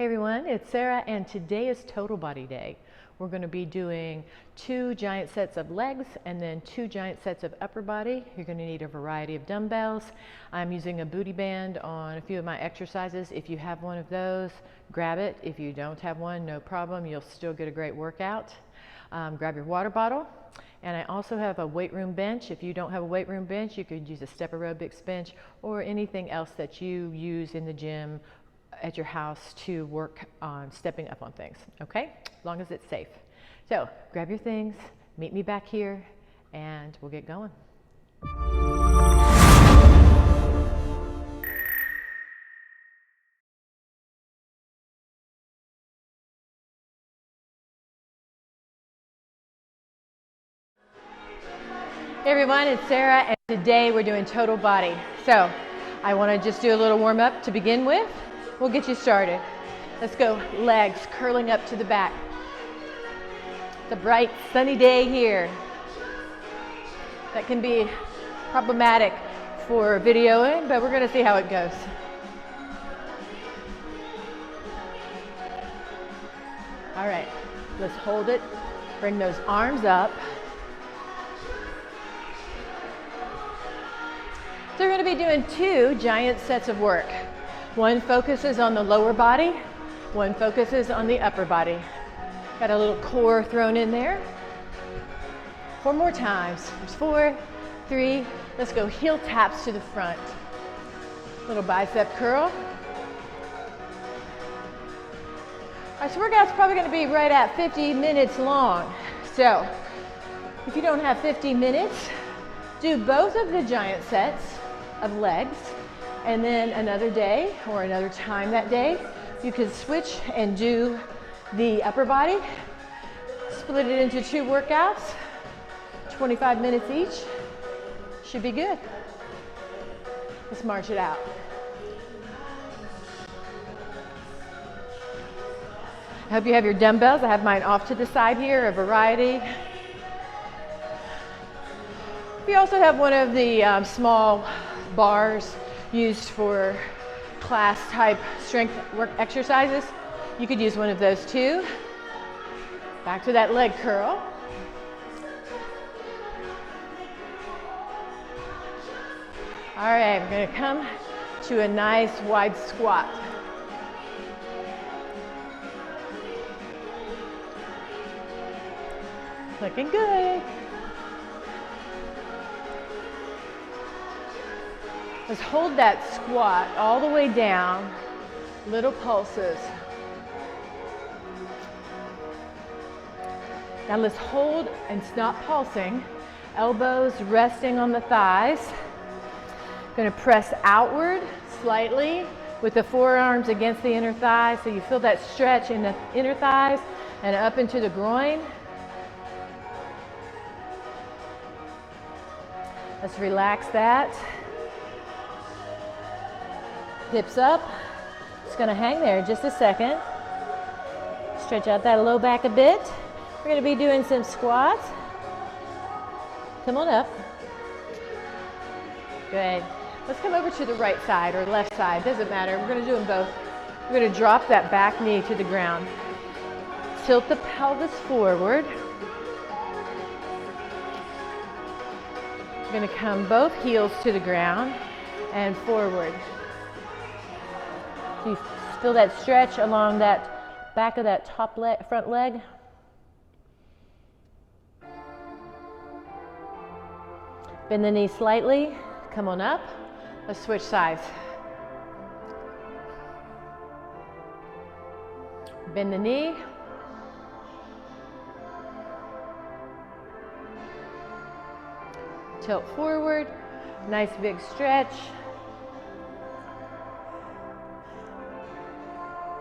Hey everyone, it's Sarah and today is Total Body Day. We're going to be doing 2 giant sets of legs and then 2 giant sets of upper body. You're going to need a variety of dumbbells. I'm using a booty band on a few of my exercises. If you have one of those, grab it. If you don't have one, no problem. You'll still get a great workout. Grab your water bottle. And I also have a weight room bench. If you don't have a weight room bench, you could use a step aerobics bench or anything else that you use in the gym at your house to work on stepping up on things, okay? As long as it's safe. So grab your things, meet me back here, and we'll get going. Hey everyone, it's Sarah, and today we're doing total body. So I want to just do a little warm up to begin with. We'll get you started. Let's go legs curling up to the back. It's a bright sunny day here. That can be problematic for videoing, but we're going to see how it goes. All right, let's hold it. Bring those arms up. So we're going to be doing 2 giant sets of work. One focuses on the lower body, one focuses on the upper body. Got a little core thrown in there. 4 more times. There's 4, 3. Let's go heel taps to the front. Little bicep curl. Our workout's probably going to be right at 50 minutes long. So if you don't have 50 minutes, do both of the giant sets of legs, and then another day or another time that day, you can switch and do the upper body. Split it into 2 workouts, 25 minutes each. Should be good. Let's march it out. I hope you have your dumbbells. I have mine off to the side here, a variety. We also have one of the small bars used for class type strength work exercises. You could use one of those too. Back to that leg curl. All right, we're going to come to a nice wide squat. Looking good. Let's hold that squat all the way down, little pulses. Now let's hold and stop pulsing, elbows resting on the thighs. Going to press outward slightly with the forearms against the inner thighs so you feel that stretch in the inner thighs and up into the groin. Let's relax that. Hips up. It's going to hang there just a second. Stretch out that low back a bit. We're going to be doing some squats. Come on up. Good. Let's come over to the right side or left side. Doesn't matter. We're going to do them both. We're going to drop that back knee to the ground. Tilt the pelvis forward. We're going to come both heels to the ground and forward. You feel that stretch along that back of that top leg, front leg. Bend the knee slightly. Come on up. Let's switch sides. Bend the knee. Tilt forward. Nice big stretch.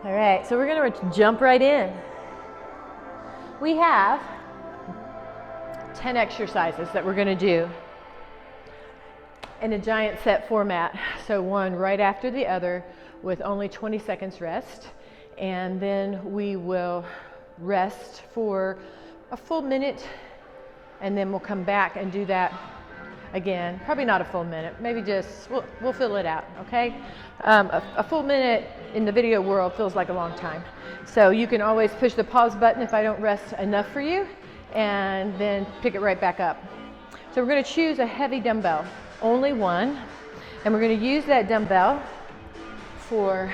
All right, so we're going to jump right in. We have 10 exercises that we're going to do in a giant set format. So one right after the other with only 20 seconds rest. And then we will rest for a full minute and then we'll come back and do that Again, probably not a full minute, maybe just, we'll fill it out, okay? A full minute in the video world feels like a long time. So you can always push the pause button if I don't rest enough for you, and then pick it right back up. So we're gonna choose a heavy dumbbell, only one, and we're gonna use that dumbbell for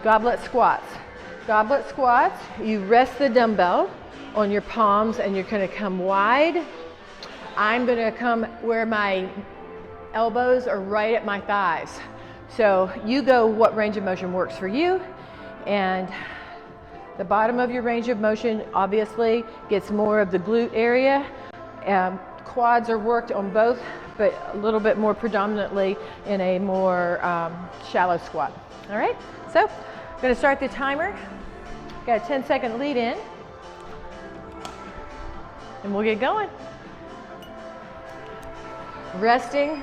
goblet squats. Goblet squats, you rest the dumbbell on your palms and you're gonna come wide. I'm gonna come where my elbows are right at my thighs. So you go what range of motion works for you, and the bottom of your range of motion obviously gets more of the glute area. Quads are worked on both, but a little bit more predominantly in a more shallow squat. All right, so I'm gonna start the timer. Got a 10-second lead in, and we'll get going. Resting,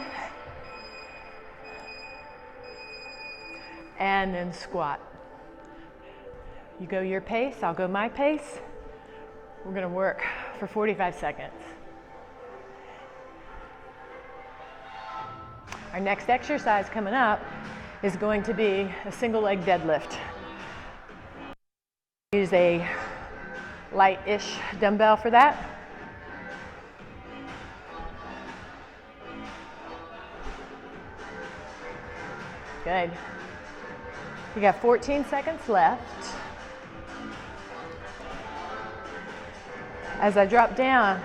and then squat. You go your pace, I'll go my pace. We're gonna work for 45 seconds. Our next exercise coming up is going to be a single leg deadlift. Use a light-ish dumbbell for that. Good. You got 14 seconds left. As I drop down,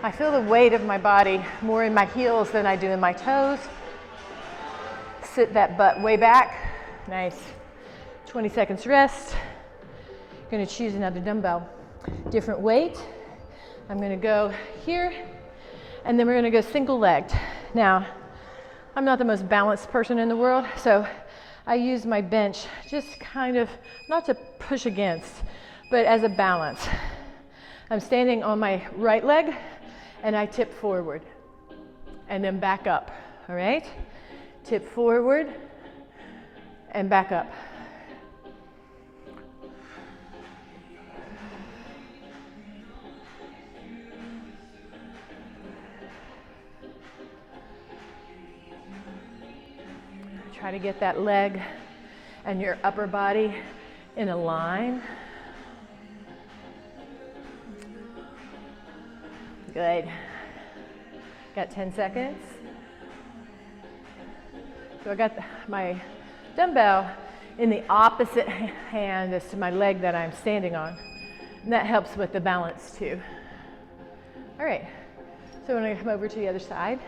I feel the weight of my body more in my heels than I do in my toes. Sit that butt way back. Nice. 20 seconds rest. Gonna choose another dumbbell. Different weight. I'm gonna go here, and then we're gonna go single legged. Now, I'm not the most balanced person in the world, so I use my bench just kind of, not to push against, but as a balance. I'm standing on my right leg, and I tip forward, and then back up, all right? Tip forward, and back up. Try to get that leg and your upper body in a line. Good. Got 10 seconds. So I got my dumbbell in the opposite hand as to my leg that I'm standing on. And that helps with the balance too. All right, so when I come over to the other side,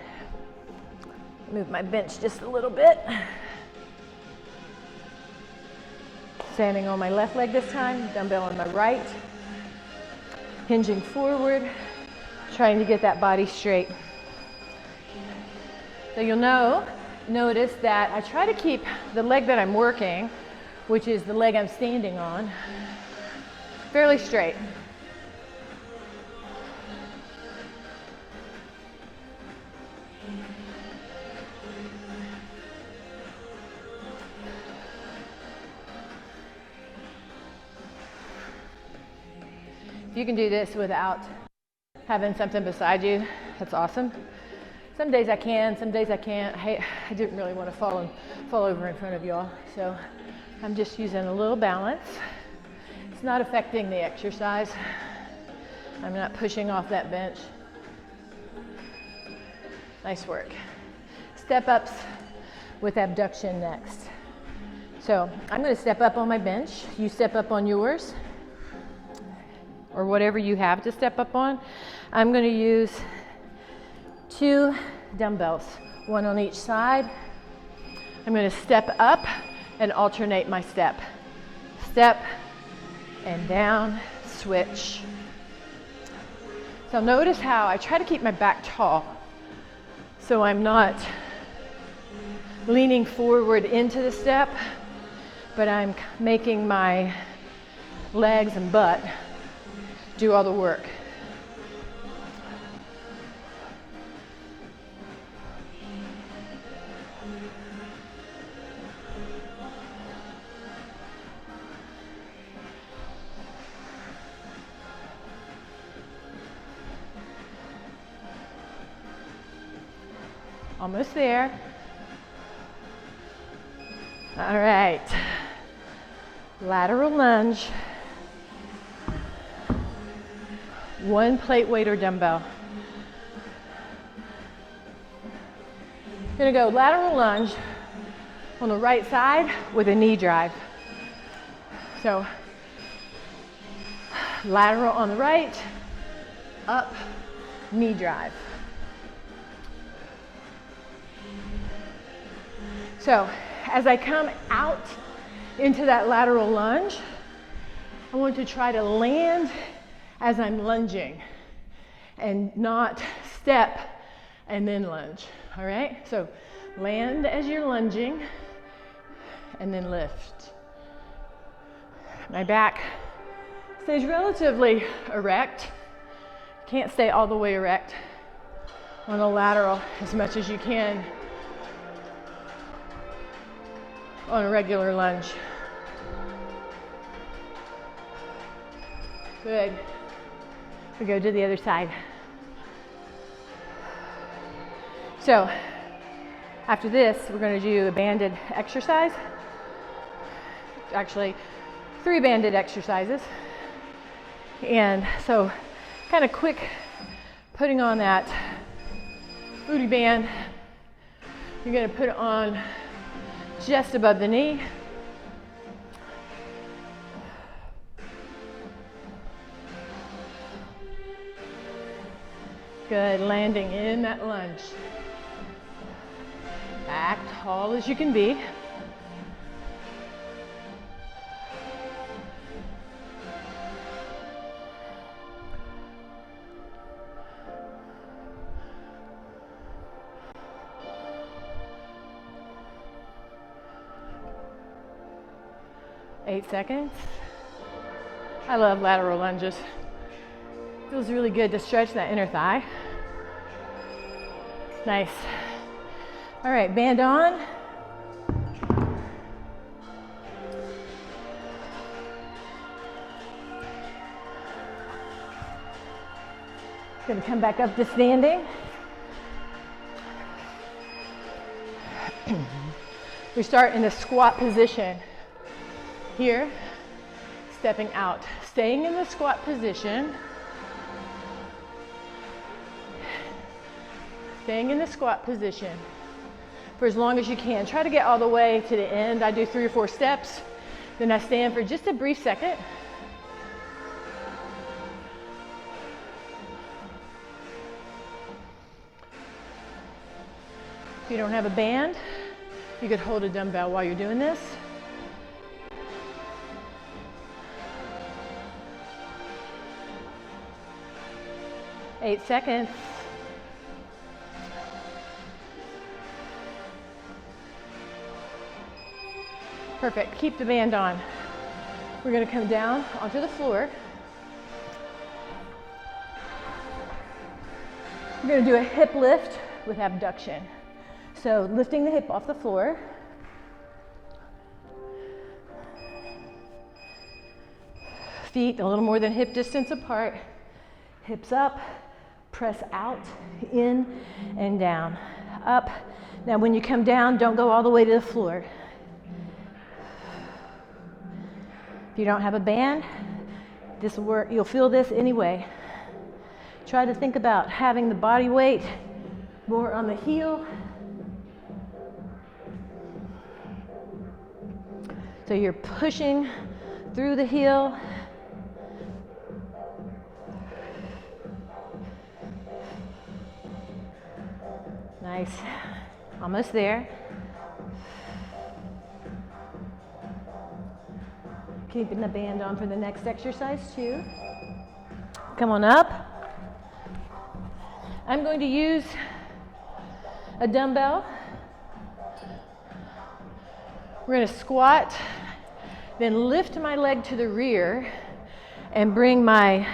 move my bench just a little bit. Standing on my left leg this time, dumbbell on my right. Hinging forward, trying to get that body straight. So you'll notice that I try to keep the leg that I'm working, which is the leg I'm standing on, fairly straight. If you can do this without having something beside you, that's awesome. Some days I can, some days I can't. Hey, I didn't really want to fall over in front of y'all, so I'm just using a little balance. It's not affecting the exercise. I'm not pushing off that bench. Nice work. Step ups with abduction next. So I'm going to step up on my bench. You step up on yours, or whatever you have to step up on. I'm going to use 2 dumbbells, 1 on each side. I'm going to step up and alternate my step. Step and down, switch. So notice how I try to keep my back tall, so I'm not leaning forward into the step, but I'm making my legs and butt do all the work. Almost there. All right. Lateral lunge. 1 plate weight or dumbbell. Gonna go lateral lunge on the right side with a knee drive. So lateral on the right, up, knee drive. So as I come out into that lateral lunge, I want to try to land as I'm lunging and not step and then lunge, all right? So land as you're lunging and then lift. My back stays relatively erect. Can't stay all the way erect on the lateral as much as you can on a regular lunge. Good. We go to the other side. So after this, we're going to do a banded exercise. Actually, 3 banded exercises. And so kind of quick putting on that booty band. You're going to put it on just above the knee. Good, landing in that lunge. Act tall as you can be. Eight seconds. I love lateral lunges. Feels really good to stretch that inner thigh. Nice. All right, band on. Gonna come back up to standing. We start in a squat position. Here, stepping out, staying in the squat position. Staying in the squat position for as long as you can. Try to get all the way to the end. I do 3 or 4 steps, then I stand for just a brief second. If you don't have a band, you could hold a dumbbell while you're doing this. Eight seconds. Perfect. Keep the band on. We're going to come down onto the floor. We're going to do a hip lift with abduction. So lifting the hip off the floor. Feet a little more than hip distance apart. Hips up. Press out, in, and down. Up. Now when you come down, don't go all the way to the floor. If you don't have a band, this will work. You'll feel this anyway. Try to think about having the body weight more on the heel. So you're pushing through the heel. Nice. Almost there. Keeping the band on for the next exercise too. Come on up. I'm going to use a dumbbell. We're going to squat, then lift my leg to the rear and bring my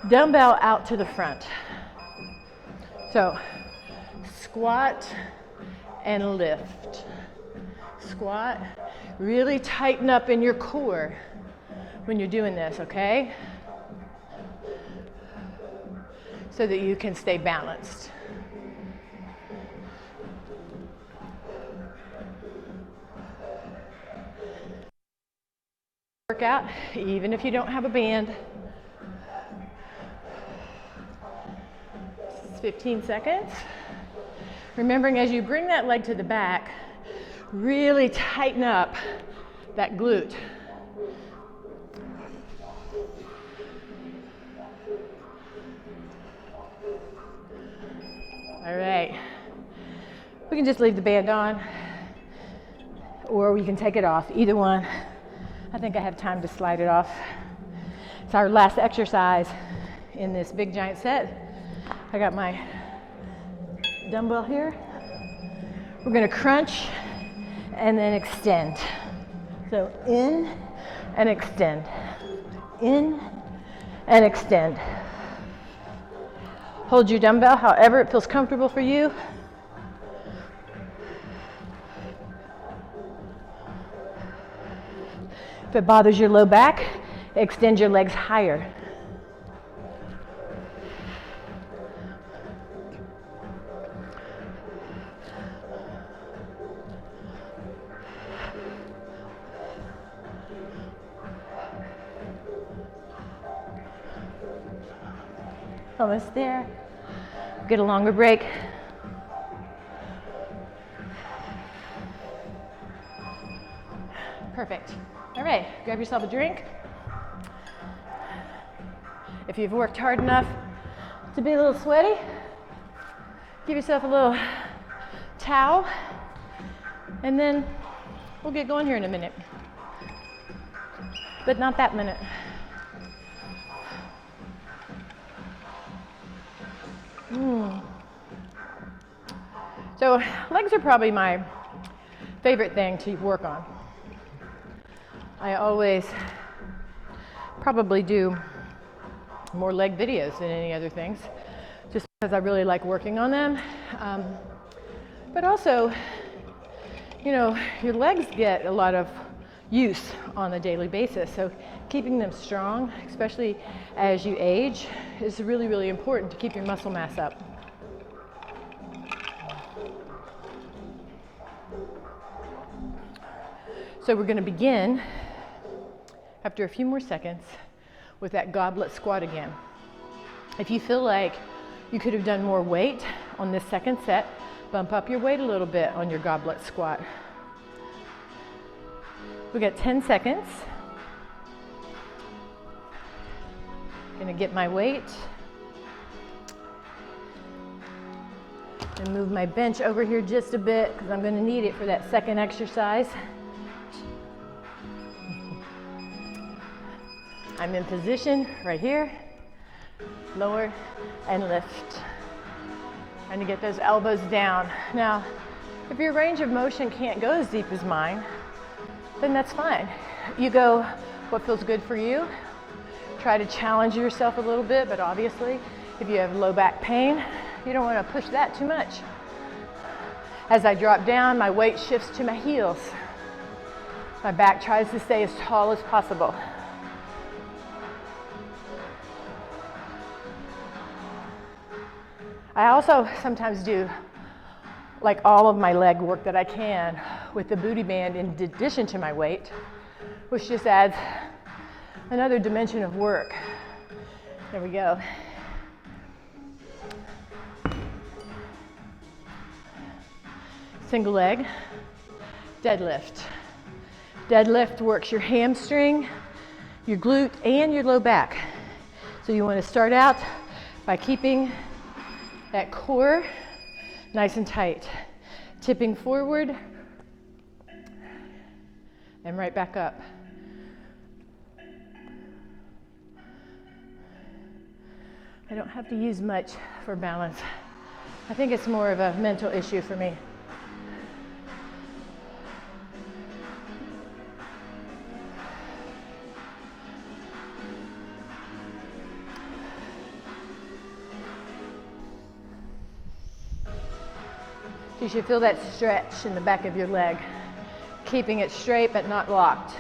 dumbbell out to the front. So squat and lift. Squat. Really tighten up in your core when you're doing this, okay? So that you can stay balanced. workout, even if you don't have a band. 15 seconds. Remembering as you bring that leg to the back, really tighten up that glute. All right. We can just leave the band on, or we can take it off, either one. I think I have time to slide it off. It's our last exercise in this big giant set. I got my dumbbell here. We're gonna crunch and then extend. So in and extend, in and extend. Hold your dumbbell however it feels comfortable for you. If it bothers your low back, extend your legs higher. Almost there. Get a longer break. Perfect. All right, grab yourself a drink. If you've worked hard enough to be a little sweaty, give yourself a little towel, and then we'll get going here in a minute. But not that minute. So legs are probably my favorite thing to work on. I always probably do more leg videos than any other things, just because I really like working on them. But also, you know, your legs get a lot of use on a daily basis, so keeping them strong, especially as you age, is really, really important to keep your muscle mass up. So we're going to begin, after a few more seconds, with that goblet squat again. If you feel like you could have done more weight on this second set, bump up your weight a little bit on your goblet squat. We got 10 seconds. Gonna get my weight and move my bench over here just a bit because I'm gonna need it for that second exercise. I'm in position right here, lower and lift. Trying to get those elbows down. Now, if your range of motion can't go as deep as mine, then that's fine. You go what feels good for you. Try to challenge yourself a little bit, but obviously, if you have low back pain, you don't want to push that too much. As I drop down, my weight shifts to my heels. My back tries to stay as tall as possible. I also sometimes do like all of my leg work that I can with the booty band in addition to my weight, which just adds another dimension of work. There we go. Single leg, deadlift. Deadlift works your hamstring, your glute, and your low back. So you want to start out by keeping that core nice and tight. Tipping forward and right back up. I don't have to use much for balance. I think it's more of a mental issue for me. You should feel that stretch in the back of your leg, keeping it straight but not locked.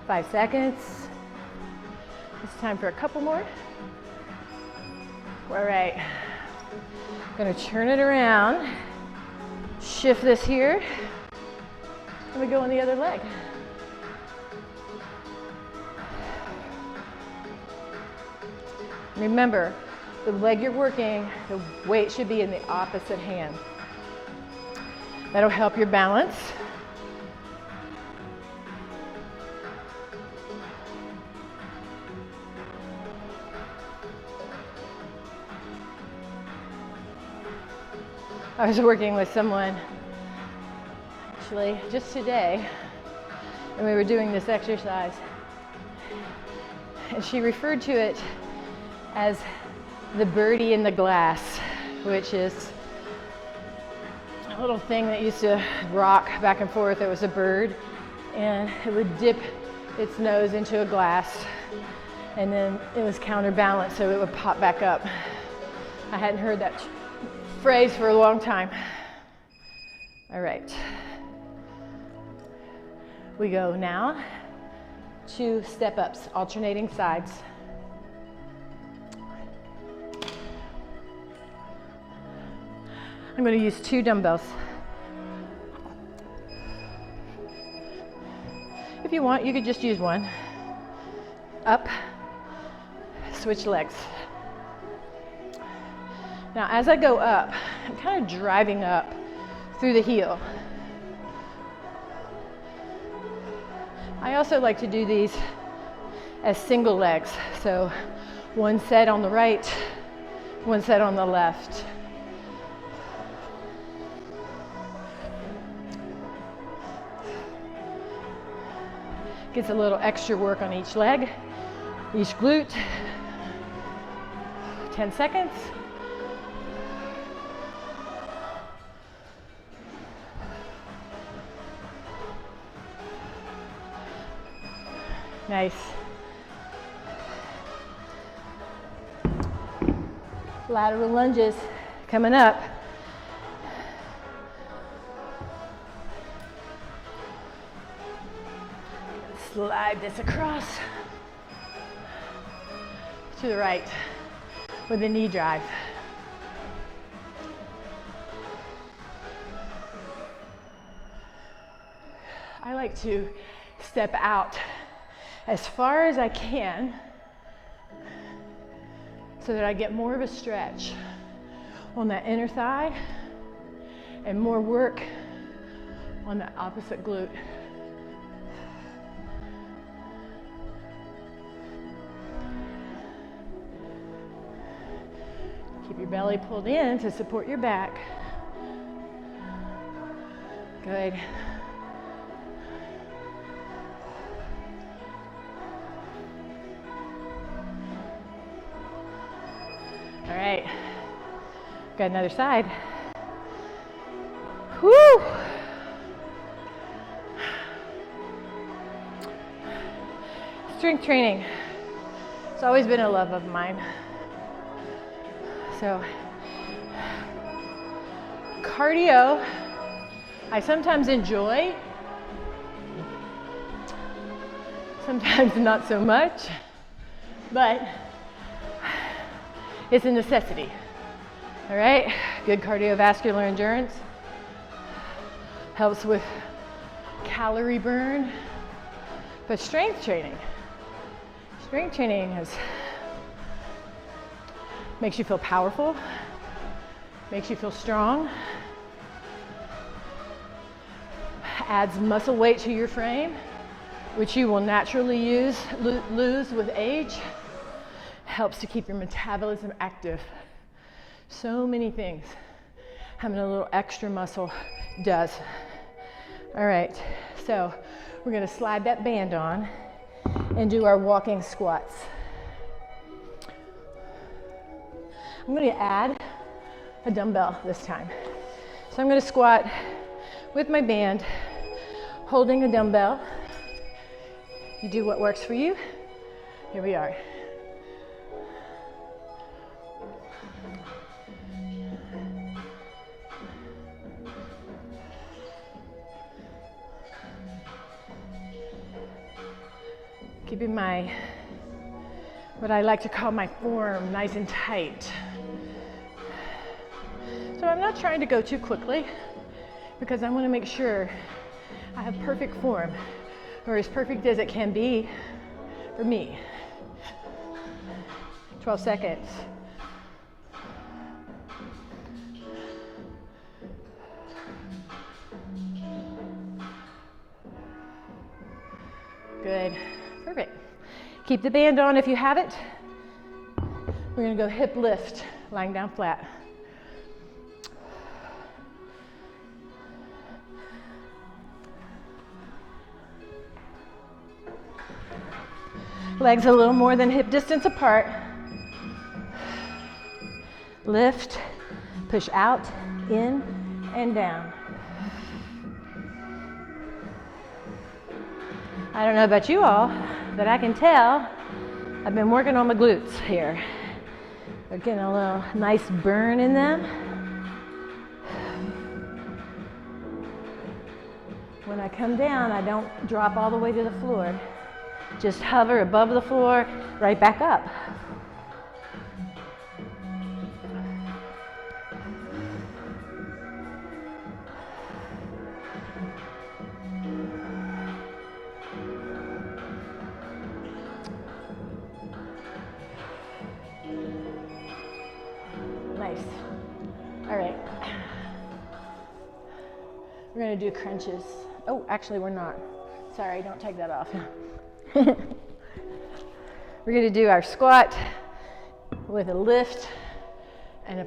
5 seconds. It's time for a couple more. All right. I'm gonna turn it around, shift this here, And we go on the other leg. Remember, the leg you're working, the weight should be in the opposite hand. That'll help your balance. I was working with someone, actually, just today, and we were doing this exercise, and she referred to it as the birdie in the glass, which is a little thing that used to rock back and forth. It was a bird, and it would dip its nose into a glass, and then it was counterbalanced, so it would pop back up. I hadn't heard that phrase for a long time. All right. We go now to step ups, alternating sides. I'm going to use 2 dumbbells. If you want, you could just use 1. Up, switch legs. Now, as I go up, I'm kind of driving up through the heel. I also like to do these as single legs. So 1 set on the right, 1 set on the left. Gets a little extra work on each leg, each glute. 10 seconds. Nice. Lateral lunges coming up. Slide this across to the right with a knee drive. I like to step out as far as I can so that I get more of a stretch on that inner thigh and more work on the opposite glute. Keep your belly pulled in to support your back. Good. All right, got another side. Woo! Strength training, it's always been a love of mine. So, cardio, I sometimes enjoy, sometimes not so much, but it's a necessity, all right? Good cardiovascular endurance helps with calorie burn, but strength training makes you feel powerful, makes you feel strong, adds muscle weight to your frame, which you will naturally lose with age. Helps to keep your metabolism active. So many things having a little extra muscle does. All right, so we're gonna slide that band on and do our walking squats. I'm gonna add a dumbbell this time. So I'm gonna squat with my band, holding a dumbbell. You do what works for you. Here we are. Keeping my, what I like to call my form nice and tight. So I'm not trying to go too quickly because I want to make sure I have perfect form, or as perfect as it can be for me. 12 seconds. Good, perfect. Keep the band on if you have it. We're gonna go hip lift, lying down flat. Legs a little more than hip distance apart. Lift, push out, in, and down. I don't know about you all, but I can tell I've been working on my glutes here. They're getting a little nice burn in them. When I come down, I don't drop all the way to the floor. Just hover above the floor, right back up. Nice. All right. We're gonna do crunches. Oh, actually we're not. Sorry, don't take that off. We're gonna do our squat with a lift and a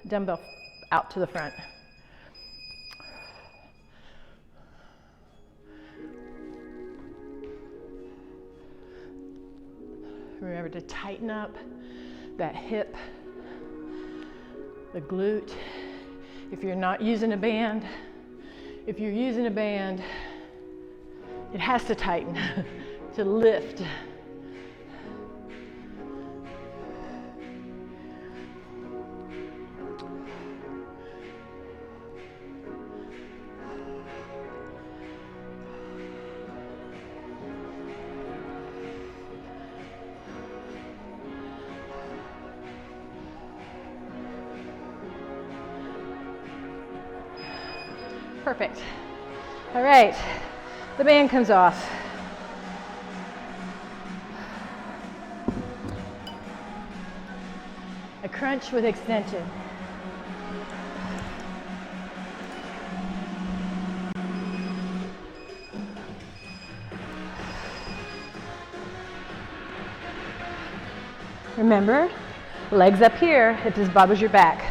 dumbbell out to the front. Remember to tighten up that hip, the glute. If you're not using a band, if you're using a band, it has to tighten to lift. Perfect. All right, the band comes off. A crunch with extension. Remember, legs up here if this bothers your back.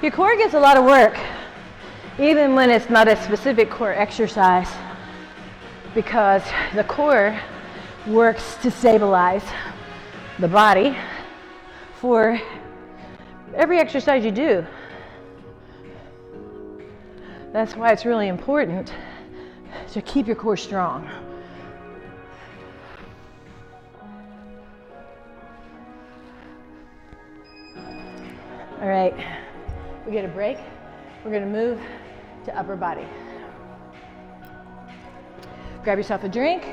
Your core gets a lot of work, even when it's not a specific core exercise, because the core works to stabilize the body for every exercise you do. That's why it's really important to keep your core strong. All right. We get a break. We're going to move to upper body. Grab yourself a drink.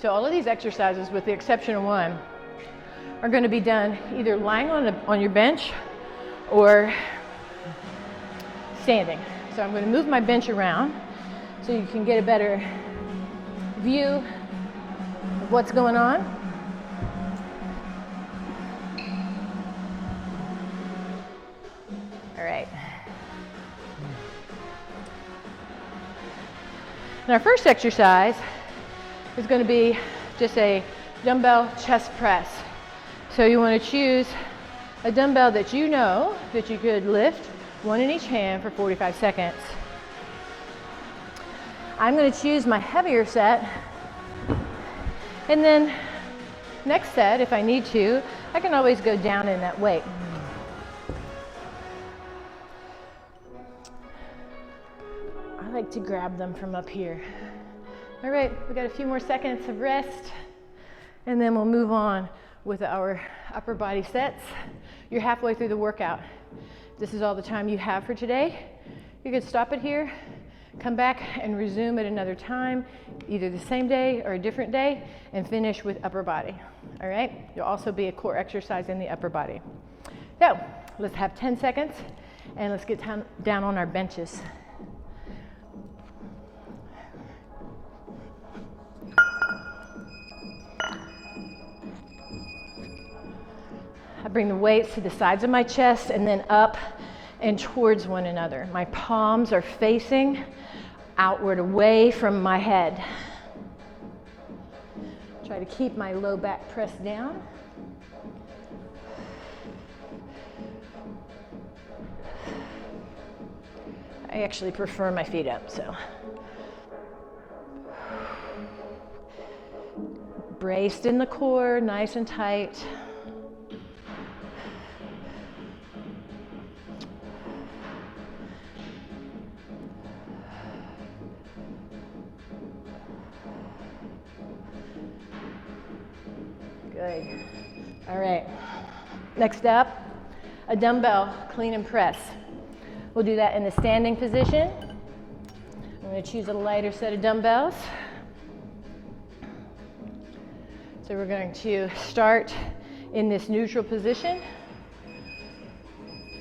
So all of these exercises, with the exception of one, are going to be done either lying on your bench or standing. So I'm going to move my bench around so you can get a better view of what's going on. All right. And our first exercise is going to be just a dumbbell chest press. So you want to choose a dumbbell that you know that you could lift, one in each hand for 45 seconds. I'm going to choose my heavier set, and then next set, if I need to, I can always go down in that weight. I like to grab them from up here. All right, we got a few more seconds of rest, and then we'll move on with our upper body sets. You're halfway through the workout. This is all the time you have for today. You could stop it here, come back and resume at another time, either the same day or a different day, and finish with upper body. All right? You'll also be a core exercise in the upper body. So let's have 10 seconds and let's get down on our benches. I bring the weights to the sides of my chest and then up and towards one another. My palms are facing outward away from my head. Try to keep my low back pressed down. I actually prefer my feet up, so. Braced in the core, nice and tight. Good. All right. Next up, a dumbbell clean and press. We'll do that in the standing position. I'm going to choose a lighter set of dumbbells. So we're going to start in this neutral position.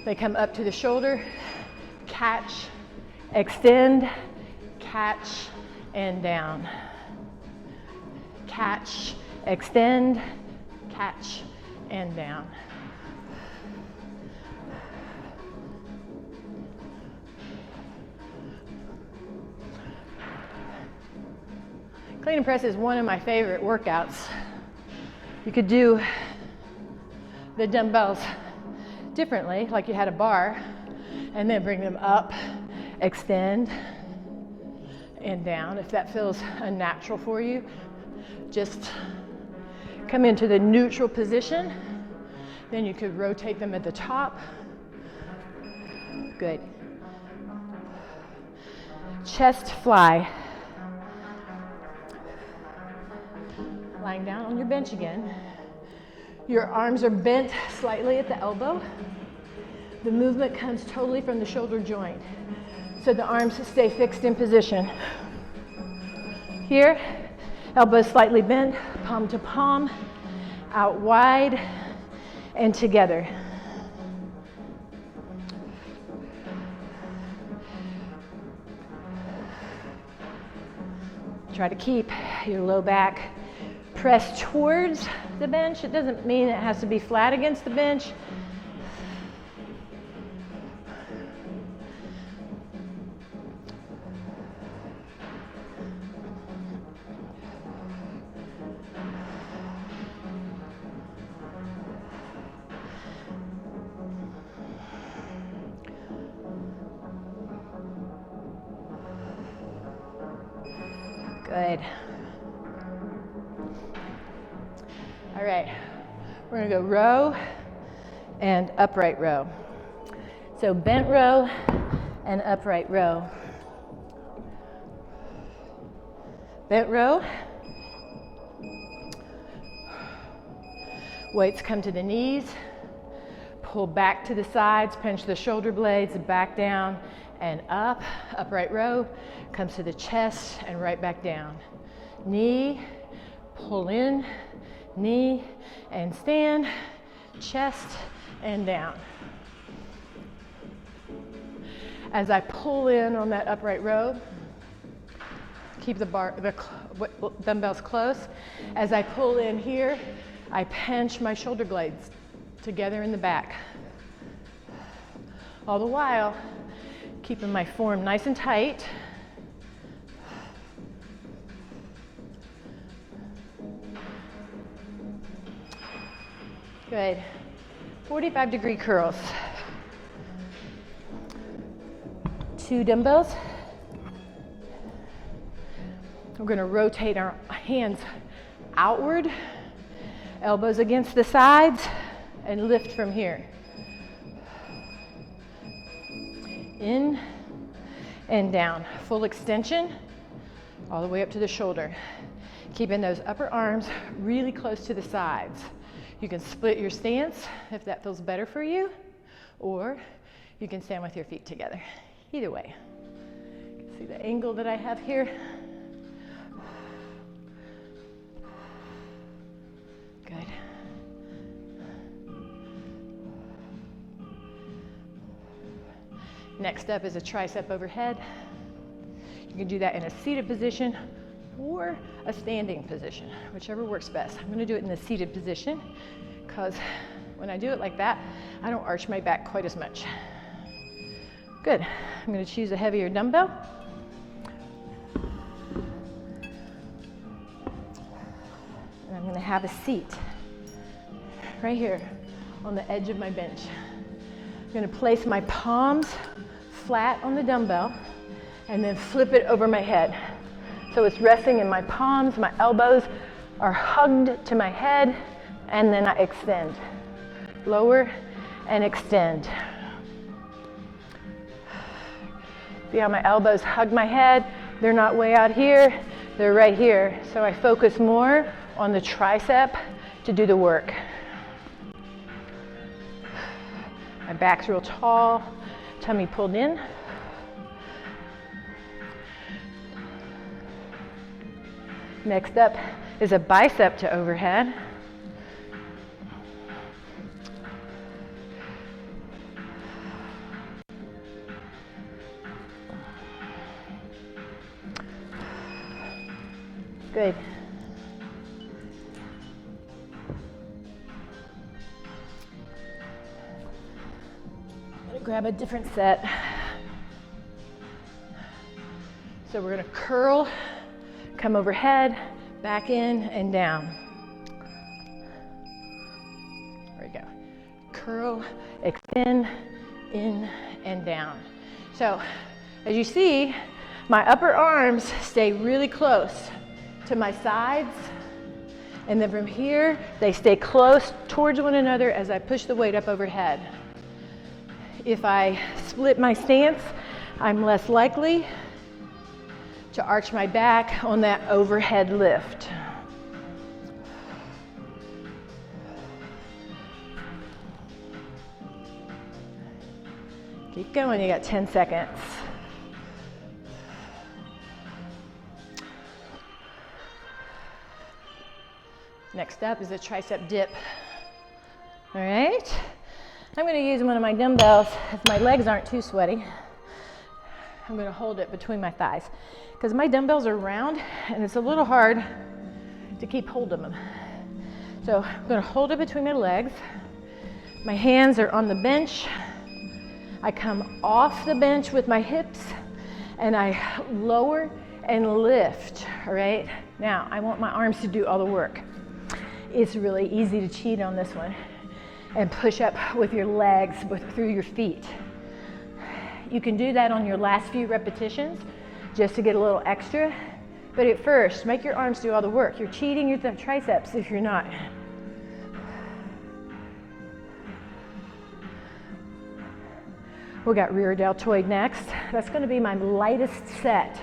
They come up to the shoulder, catch, extend, catch, and down. Catch, extend, catch, and down. Clean and press is one of my favorite workouts. You could do the dumbbells differently, like you had a bar, and then bring them up, extend, and down. If that feels unnatural for you, just come into the neutral position. Then you could rotate them at the top. Good. Chest fly. Lying down on your bench again. Your arms are bent slightly at the elbow. The movement comes totally from the shoulder joint. So the arms stay fixed in position. Here, elbows slightly bent, palm to palm, out wide and together. Try to keep your low back pressed towards the bench. It doesn't mean it has to be flat against the bench. Good. All right, we're gonna go row and upright row. So bent row and upright row. Bent row. Weights come to the knees. Pull back to the sides, pinch the shoulder blades, back down and up. Upright row comes to the chest and right back down. Knee, pull in, knee and stand, chest and down. As I pull in on that upright row, keep the dumbbells close. As I pull in here, I pinch my shoulder blades together in the back. All the while, keeping my form nice and tight. Good. 45-degree curls. 2 dumbbells. We're going to rotate our hands outward, elbows against the sides, and lift from here. In and down. Full extension all the way up to the shoulder. Keeping those upper arms really close to the sides. You can split your stance if that feels better for you, or you can stand with your feet together. Either way. See the angle that I have here? Good. Next up is a tricep overhead. You can do that in a seated position or a standing position, whichever works best. I'm gonna do it in the seated position because when I do it like that, I don't arch my back quite as much. Good. I'm gonna choose a heavier dumbbell. And I'm gonna have a seat right here on the edge of my bench. I'm gonna place my palms flat on the dumbbell and then flip it over my head. So it's resting in my palms, my elbows are hugged to my head, and then I extend. Lower and extend. See how my elbows hug my head? They're not way out here, they're right here. So I focus more on the tricep to do the work. My back's real tall, tummy pulled in. Next up is a bicep to overhead. Good. I'm gonna grab a different set. So we're gonna curl, come overhead, back in and down. There we go. Curl, extend, in and down. So as you see, my upper arms stay really close to my sides, and then from here they stay close towards one another as I push the weight up overhead. If I split my stance, I'm less likely to arch my back on that overhead lift. Keep going, you got 10 seconds. Next up is a tricep dip. All right, I'm gonna use one of my dumbbells if my legs aren't too sweaty. I'm gonna hold it between my thighs because my dumbbells are round and it's a little hard to keep hold of them. So I'm gonna hold it between my legs. My hands are on the bench. I come off the bench with my hips and I lower and lift, all right? Now, I want my arms to do all the work. It's really easy to cheat on this one and push up with your legs, through your feet. You can do that on your last few repetitions just to get a little extra. But at first, make your arms do all the work. You're cheating your triceps if you're not. We got rear deltoid next. That's gonna be my lightest set.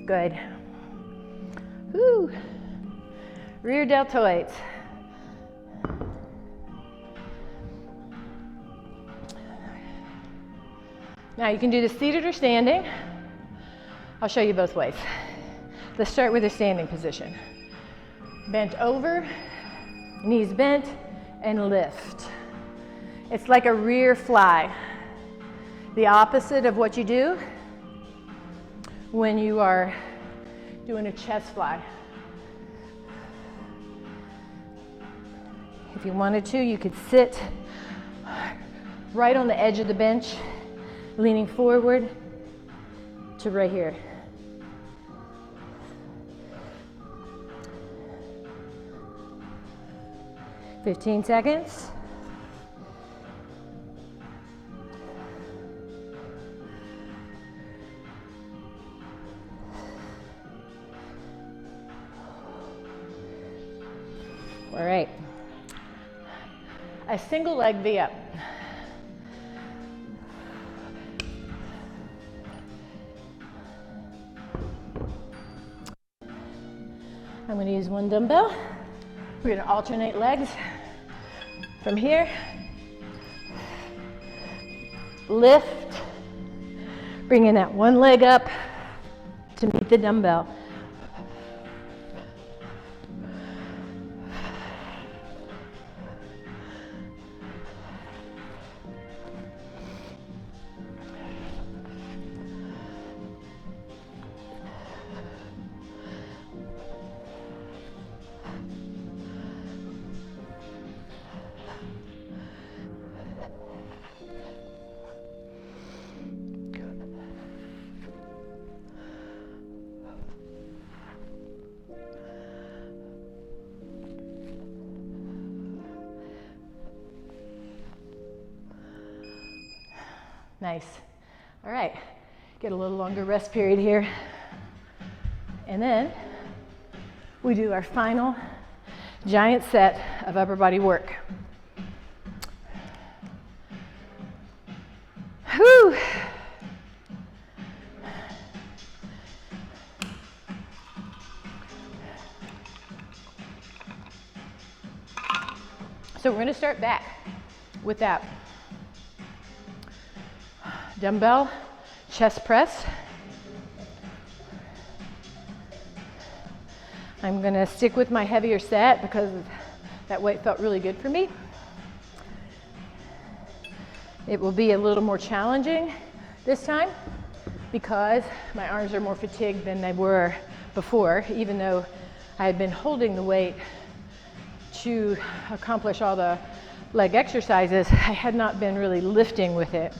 Good. Woo. Rear deltoids. Now you can do this seated or standing. I'll show you both ways. Let's start with a standing position. Bent over, knees bent, and lift. It's like a rear fly. The opposite of what you do when you are doing a chest fly. If you wanted to, you could sit right on the edge of the bench, leaning forward to right here. "15 seconds. All right. A single leg V up. I'm going to use one dumbbell. We're going to alternate legs from here. Lift, bringing that one leg up to meet the dumbbell. Nice. All right, get a little longer rest period here. And then we do our final giant set of upper body work. Whew. So we're going to start back with that dumbbell chest press. I'm going to stick with my heavier set because that weight felt really good for me. It will be a little more challenging this time because my arms are more fatigued than they were before, even though I had been holding the weight to accomplish all the leg exercises. I had not been really lifting with it.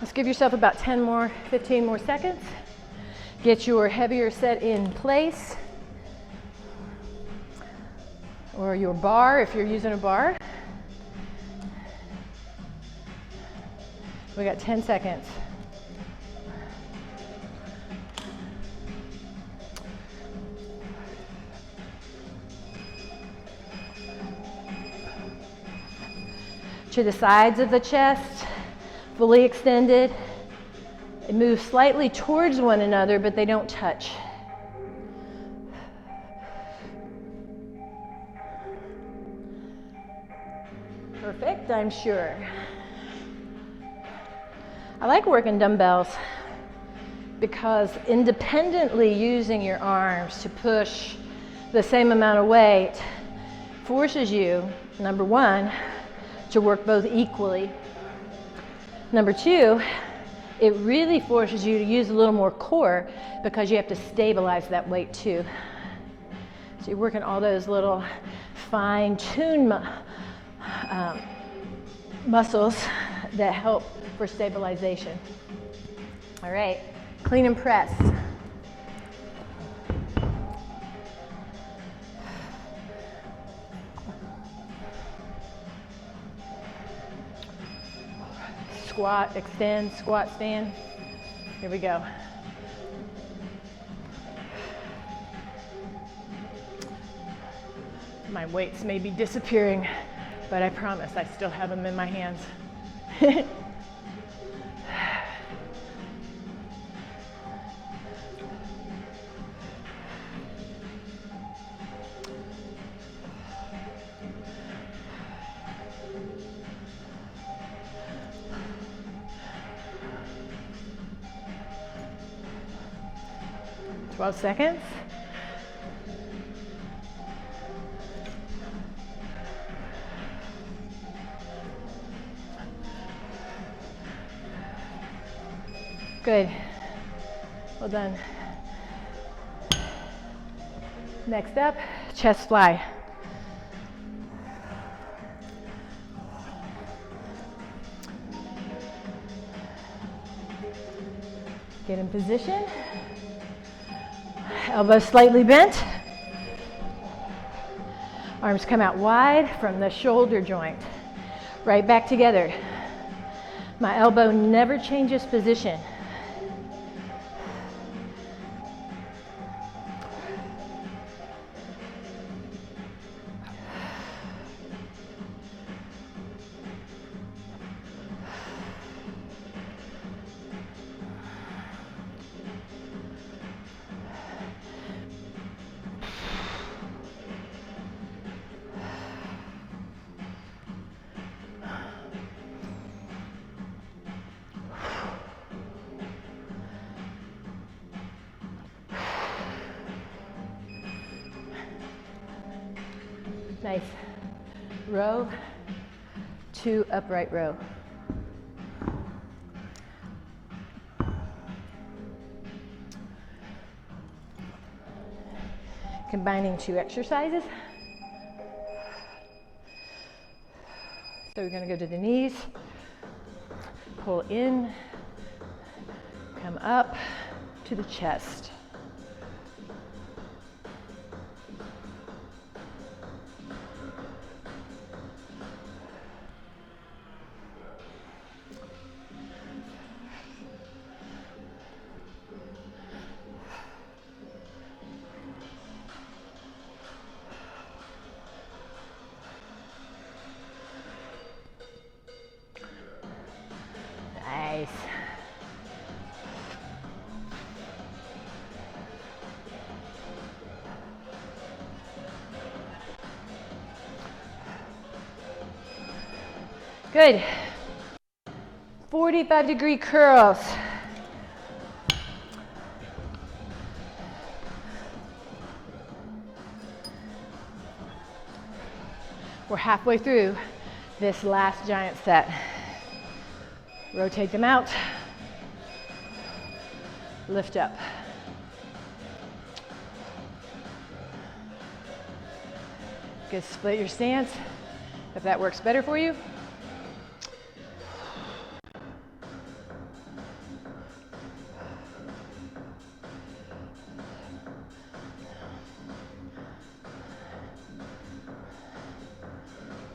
Let's give yourself about 15 more seconds. Get your heavier set in place, or your bar if you're using a bar. We got 10 seconds. To the sides of the chest, fully extended. They move slightly towards one another, but they don't touch. Perfect, I'm sure. I like working dumbbells because independently using your arms to push the same amount of weight forces you, number one, to work both equally. Number two, it really forces you to use a little more core because you have to stabilize that weight too. So you're working all those little fine-tuned muscles that help for stabilization. All right, clean and press. Squat, extend, squat, stand. Here we go. My weights may be disappearing, but I promise I still have them in my hands. 12 seconds. Good. Well done. Next up, chest fly. Get in position. Elbows slightly bent. Arms come out wide from the shoulder joint. Right back together. My elbow never changes position. Nice. Row, 2 upright row. Combining 2 exercises. So we're going to go to the knees, pull in, come up to the chest. Nice. Good. 45-degree curls. We're halfway through this last giant set. Rotate them out. Lift up. You can split your stance if that works better for you.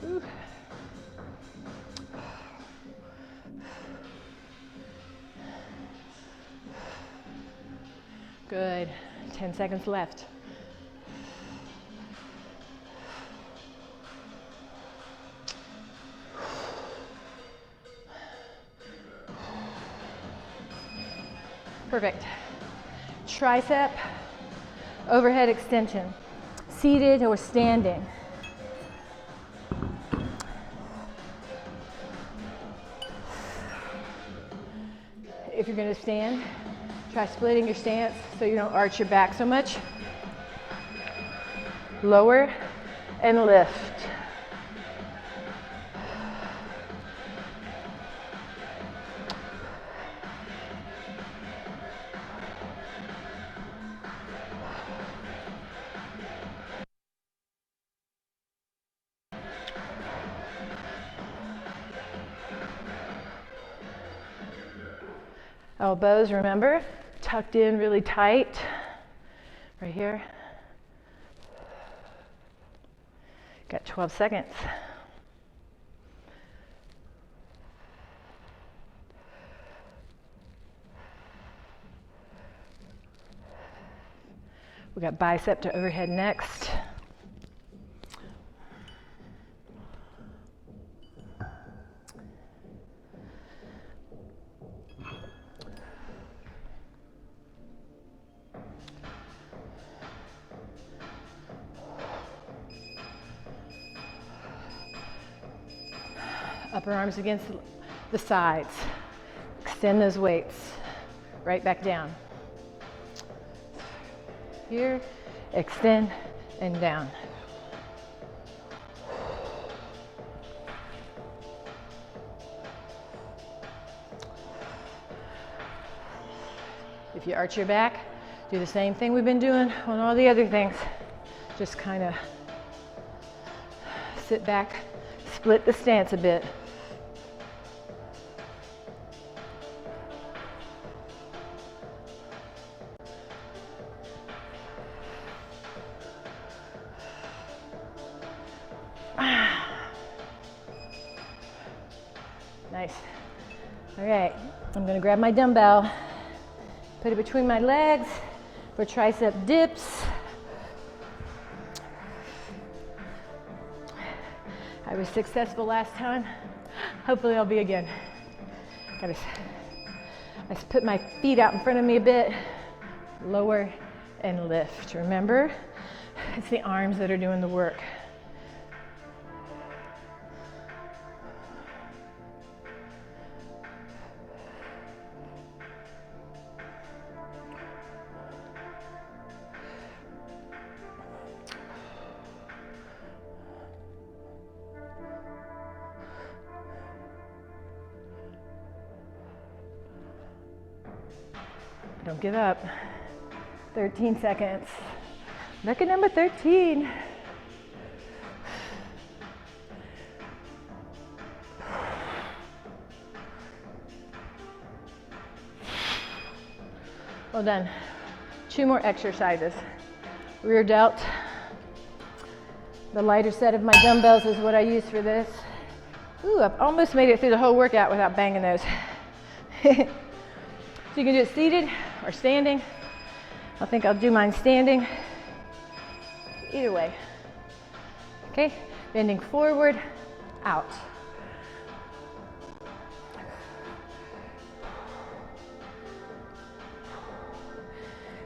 Ooh. Good. 10 seconds left. Perfect. Tricep overhead extension, seated or standing. If you're going to stand, try splitting your stance so you don't arch your back so much. Lower and lift. Elbows, remember, tucked in really tight, right here. Got 12 seconds. We got bicep to overhead next. Upper arms against the sides. Extend those weights. Right back down. Here, extend and down. If you arch your back, do the same thing we've been doing on all the other things. Just kind of sit back, split the stance a bit. Nice. All right, I'm gonna grab my dumbbell, put it between my legs for tricep dips. I was successful last time. Hopefully I'll be again. I just put my feet out in front of me a bit, lower and lift. Remember, it's the arms that are doing the work. Don't give up. 13 seconds. Look at number 13. Well done. 2 more exercises. Rear delt. The lighter set of my dumbbells is what I use for this. Ooh, I've almost made it through the whole workout without banging those. So you can do it seated or standing. I think I'll do mine standing. Either way. Okay, bending forward, out.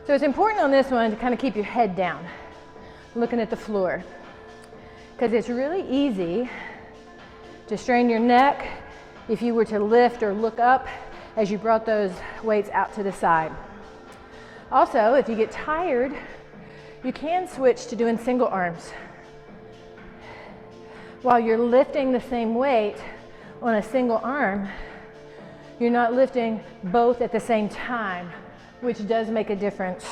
So it's important on this one to kind of keep your head down, looking at the floor, because it's really easy to strain your neck if you were to lift or look up as you brought those weights out to the side. Also, if you get tired, you can switch to doing single arms. While you're lifting the same weight on a single arm, you're not lifting both at the same time, which does make a difference.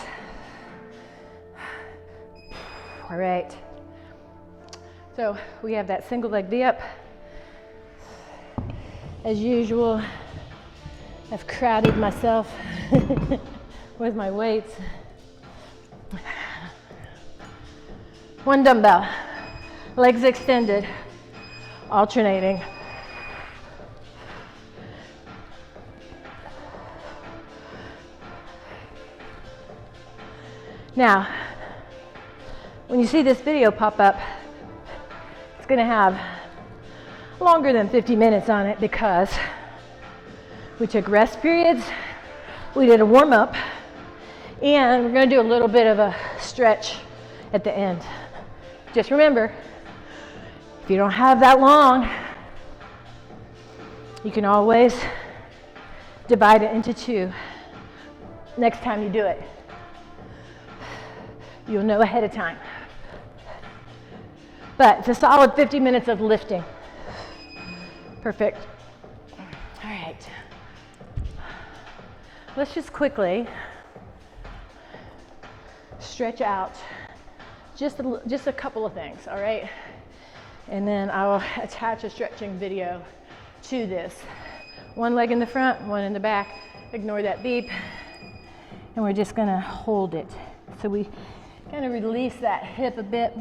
All right. So we have that single leg dip. As usual, I've crowded myself with my weights. 1 dumbbell, legs extended, alternating. Now, when you see this video pop up, it's going to have longer than 50 minutes on it because we took rest periods, we did a warm-up, and we're going to do a little bit of a stretch at the end. Just remember, if you don't have that long, you can always divide it into 2 next time you do it. You'll know ahead of time. But it's a solid 50 minutes of lifting. Perfect. All right. Let's just quickly stretch out just a couple of things, all right? And then I'll attach a stretching video to this. 1 leg in the front, 1 in the back. Ignore that beep. And we're just gonna hold it. So we kind of release that hip a bit.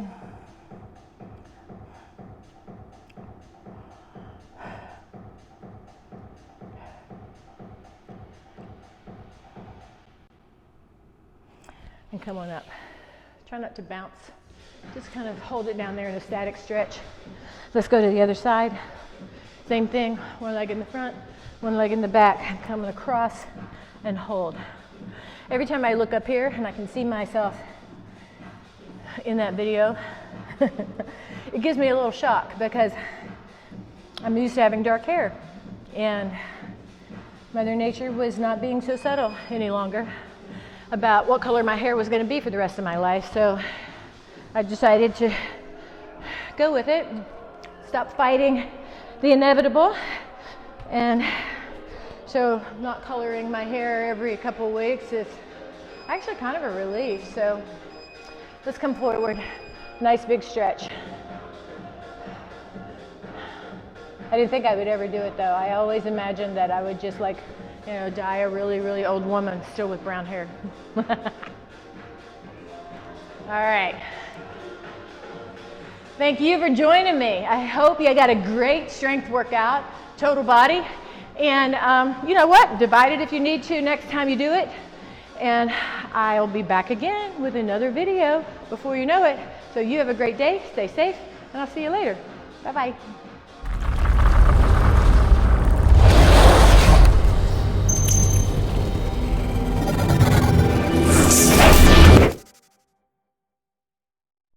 And come on up. Try not to bounce. Just kind of hold it down there in a static stretch. Let's go to the other side. Same thing, 1 leg in the front, 1 leg in the back. Coming across and hold. Every time I look up here and I can see myself in that video, it gives me a little shock because I'm used to having dark hair and Mother Nature was not being so subtle any longer about what color my hair was going to be for the rest of my life. So I decided to go with it, stop fighting the inevitable, and so not coloring my hair every couple weeks is actually kind of a relief. So let's come forward. Nice big stretch. I didn't think I would ever do it though. I always imagined that I would just die a really, really old woman still with brown hair. All right. Thank you for joining me. I hope you got a great strength workout, total body. And you know what? Divide it if you need to next time you do it. And I'll be back again with another video before you know it. So you have a great day, stay safe, and I'll see you later. Bye-bye.